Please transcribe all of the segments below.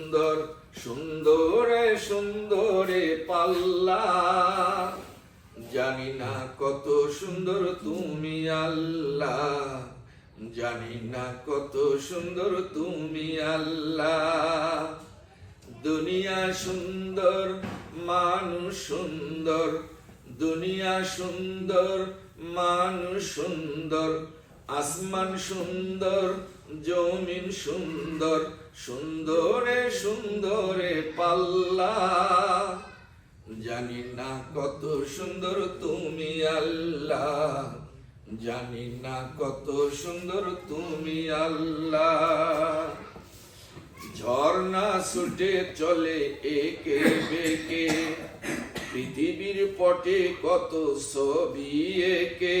সুন্দর সুন্দরে সুন্দরে পাল্লা, জানি না কত সুন্দর তুমি আল্লাহ, জানি না কত সুন্দর তুমি আল্লাহ। দুনিয়া সুন্দর মানুষ সুন্দর, দুনিয়া সুন্দর মানুষ সুন্দর, আসমান সুন্দর জমিন সুন্দর, সুন্দরে সুন্দরে পাল্লা, জানি না কত সুন্দর তুমি আল্লাহ, জানি না কত সুন্দর তুমি আল্লাহ। ঝর্ণা ছুটে চলে একে বেঁকে, পৃথিবীর পটে কত ছবি একে,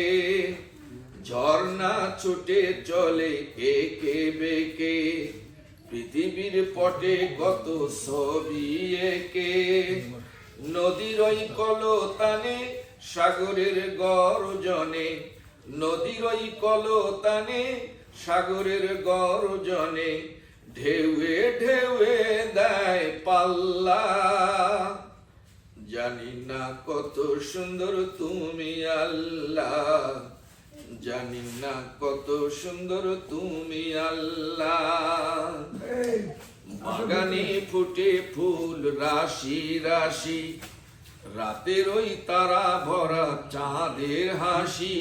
ঝর্ণা ছুটে চলে একে বেঁকে, পৃথিবীর পটে কত ছবি একে। নদীর ওই কলতানে সাগরের গর্জনে, নদীর ওই কলতানে সাগরের গর্জনে, ঢেউয়ে ঢেউয়ে দেয় পাল্লা, জানি না কত সুন্দর তুমি আল্লাহ, জানি না কত সুন্দর তুমি আল্লাহ। বাগানে ফুটে ফুল রাশি রাশি, রাতের ওই তারা ভরা চাঁদের হাসি,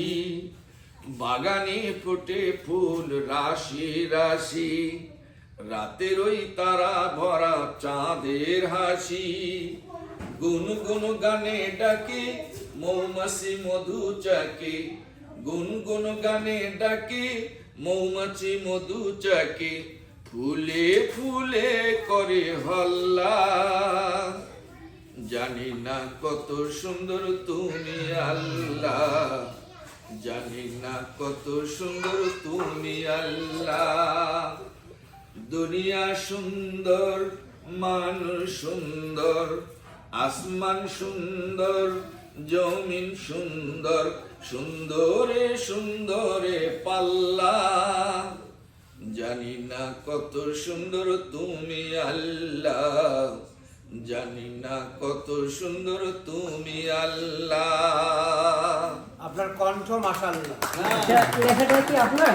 বাগানে ফুটে ফুল রাশি রাশি, রাতের ওই তারা ভরা চাঁদের হাসি। গুনগুন গানে ডাকে মৌমাছি মধু চাকে, গুনগুন গানে ডাকে মৌমাছি মধু চাকে, ফুলে ফুলে করে হল্লা, জানি না কত সুন্দর তুমি আল্লাহ, জানি না কত সুন্দর তুমি আল্লাহ। দুনিয়া সুন্দর মানুষ সুন্দর, আসমান সুন্দর জমিন সুন্দর, সুন্দরে সুন্দরে পাল্লা, জানি না কত সুন্দর তুমি আল্লাহ, জানি না কত সুন্দর তুমি আল্লাহ। আপনার কণ্ঠ মাশাআল্লাহ। লেখাটা কি আপনার?